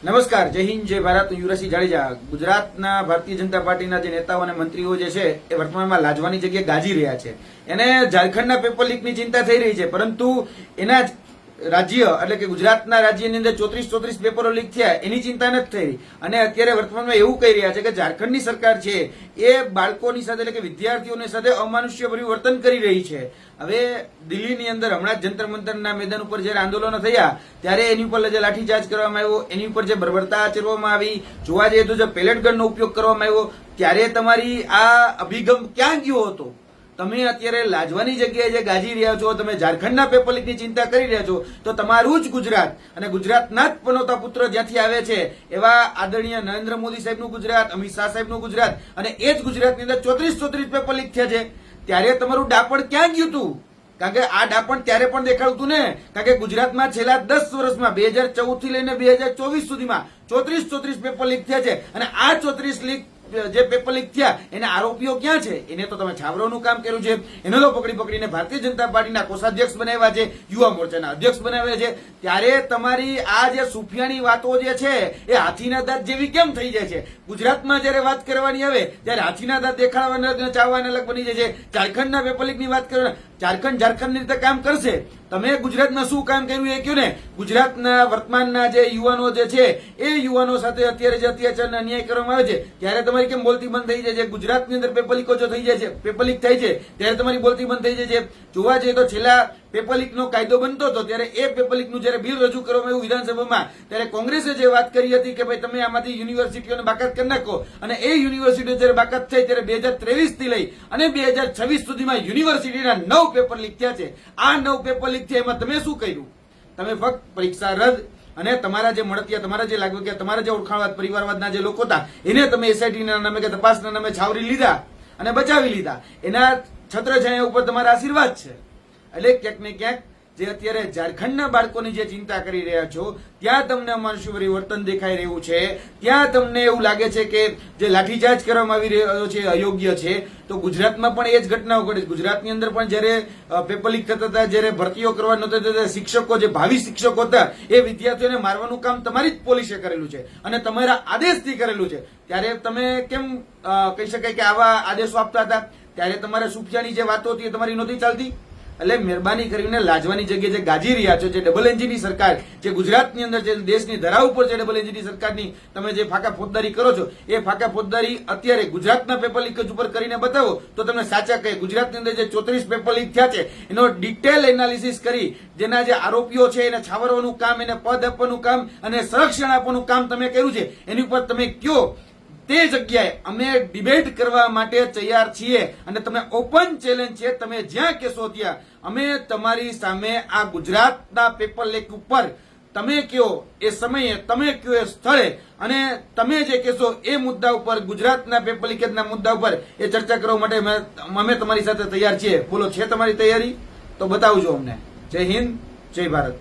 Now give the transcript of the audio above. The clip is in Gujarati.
નમસ્કાર, જય હિન્દ, જય ભારત. હું યુવરાજસિંહ જાડેજા. ગુજરાતના ભારતીય જનતા પાર્ટીના જે નેતાઓ અને મંત્રીઓ જે છે એ વર્તમાનમાં લાજવાની જગ્યાએ ગાજી રહ્યા છે. એને ઝારખંડના પેપર લીકની ચિંતા થઈ રહી છે, પરંતુ એના જ રાજ્ય એટલે કે ગુજરાતના રાજ્યની અંદર 34 પેપરો લીક થયા એની ચિંતા નથી થઈ રહી. અને અત્યારે વર્તમાનમાં એવું કહી રહ્યા છે કે ઝારખંડની સરકાર છે એ બાળકોની સાથે એટલે કે વિદ્યાર્થીઓની સાથે અમાનુષ્યભર્યું વર્તન કરી રહી છે. હવે દિલ્હીની અંદર હમણાં જ જંતર મંતરના મેદાન ઉપર જયારે આંદોલનો થયા ત્યારે એની ઉપર જે લાઠીચાર્જ કરવામાં આવ્યો, એની ઉપર જે બર્બરતા આચરવામાં આવી, જોવા જઈએ તો જે પેલેટ ગનનો ઉપયોગ કરવામાં આવ્યો, ત્યારે તમારી આ અભિગમ ક્યાં ગયો હતો? તમે અત્યારે લાજવાની જગ્યાએ જે ગાજી રહ્યા છો, તમે ઝારખંડના પેપર લીકની ચિંતા કરી રહ્યા છો, તો તમારું જ ગુજરાત અને ગુજરાતના જ પનોતા પુત્ર જ્યાંથી આવે છે એવા આદરણીય નરેન્દ્ર મોદી સાહેબનું ગુજરાત, અમિત શાહ સાહેબનું ગુજરાત, અને એ જ ગુજરાતની અંદર 34 પેપર લીક થયા છે. ત્યારે તમારું ડાપણ ક્યાં ગયું હતું? કારણ કે આ ડાપણ ત્યારે પણ દેખાડતું ને, કારણ કે ગુજરાતમાં છેલ્લા 10 વર્ષમાં 2014 થી લઈને 2024 સુધીમાં 34 પેપર લીક થયા છે. અને આ 34 લીક જે પેપર લીક થયા એના આરોપીઓ ક્યાં છે? એને તો તમે છાવરોનું કામ કર્યું છે, એને તો પકડીને ભારતીય જનતા પાર્ટીના કોષાધ્યક્ષ બનાવ્યા છે, યુવા મોરચાના અધ્યક્ષ બનાવ્યા છે. ત્યારે તમારી આ જે સુફિયાની વાતો જે છે એ હાથીના દાંત જેવી કેમ થઈ જાય છે? ગુજરાતમાં જયારે વાત કરવાની આવે ત્યારે હાથીના દાંત દેખાડવાના ચાવવાના અલગ બની જાય છે. ઝારખંડના પેપર લીકની વાત કરવાના, ઝારખંડની રીતે કામ કરશે. તમે ગુજરાતમાં શું કામ કર્યું એ કહ્યું ને. ગુજરાતના વર્તમાનના જે યુવાનો જે છે એ યુવાનો સાથે અત્યારે જે અત્યાચાર અન્યાય કરવામાં આવે છે ત્યારે તમારી કેમ બોલતી બંધ થઈ જાય છે? ગુજરાતની અંદર પેપર લીકો જો થઈ જાય છે, પેપર લીક થાય છે ત્યારે તમારી બોલતી બંધ થઈ જાય છે. જોવા જઈએ તો છેલ્લા પેપર લીકનો કાયદો બનતો હતો ત્યારે એ પેપર લીકનું જયારે બિલ રજૂ કરવામાં આવ્યું વિધાનસભામાં ત્યારે કોંગ્રેસે જે વાત કરી હતી કે ભાઈ તમે આમાંથી યુનિવર્સિટીઓને બાકાત કરી નાખો, અને એ યુનિવર્સિટીઓ જયારે બાકાત થઈ ત્યારે 2023 થી લઈ અને 2026 સુધીમાં યુનિવર્સિટીના 9 પેપર લીક થયા છે. આ 9 પેપર લીક થયા એમાં તમે શું કર્યું? તમે ફક્ત પરીક્ષા રદ અને તમારા જે મળતિયા, તમારા જે લાગુ કે તમારા જે ઓળખાણવાદ પરિવારવાદના જે લોકો હતા એને તમે એસઆઈટી ના નામે કે તપાસના નામે છાવરી લીધા અને બચાવી લીધા. એના છત્રછાયા ઉપર તમારા આશીર્વાદ છે. એટલે ક્યાંક ને ક્યાંક જે અત્યારે ઝારખંડના બાળકોની જે ચિંતા કરી રહ્યા છો ત્યાં તમને અમાનુષ્યભર્યું વર્તન દેખાઈ રહ્યું છે. ત્યાં તમને એવું લાગે છે કે જે લાઠીચાર્જ કરવામાં આવી રહ્યો છે અયોગ્ય છે. તો ગુજરાતમાં પણ એ જ ઘટનાઓ ઘટે છે. ગુજરાતની અંદર પણ જયારે પેપર લીક થતા હતા, જયારે ભરતીઓ કરવા નહોતા થતા, શિક્ષકો જે ભાવિ શિક્ષકો હતા એ વિદ્યાર્થીઓને મારવાનું કામ તમારી જ પોલીસે કરેલું છે અને તમારા આદેશથી કરેલું છે. ત્યારે તમે કેમ કહી શકાય કે આવા આદેશો આપતા હતા? ત્યારે તમારે સુફિયાની જે વાતો હતી એ તમારી નહોતી ચાલતી. એટલે મહેરબાની કરીને લાજવાની જગ્યાએ જે ગાજી રહ્યા છો, જે ડબલ એન્જિનની સરકાર જે ગુજરાતની અંદર જે દેશની ધરા ઉપર છે ડબલ એન્જિનની સરકારની તમે જે ફાકા ફોજદારી કરો છો એ ફાકા ફોજદારી અત્યારે ગુજરાતના પેપર લીક ઉપર કરીને બતાવો તો તમને સાચા કહે. ગુજરાતની અંદર જે 34 પેપર લીક થયા છે એનો ડિટેલ એનાલિસિસ કરી જેના જે આરોપીઓ છે એને છાવરવાનું કામ, એને પદ આપવાનું કામ અને સંરક્ષણ આપવાનું કામ તમે કર્યું છે એની ઉપર તમે કયો. તે જગ્યાએ અમે ડિબેટ કરવા માટે તૈયાર છીએ અને તમે ઓપન ચેલેન્જ છે, તમે જ્યાં કહેશો ત્યાં અમે તમારી સામે આ ગુજરાતના પેપર લીક ઉપર તમે કયો એ સમયે, તમે કયો એ સ્થળે અને તમે જે કહેશો એ મુદ્દા ઉપર, ગુજરાતના પેપર લીકેજના મુદ્દા ઉપર એ ચર્ચા કરવા માટે અમે તમારી સાથે તૈયાર છીએ. બોલો, છે તમારી તૈયારી? તો બતાવજો અમને. જય હિન્દ, જય ભારત.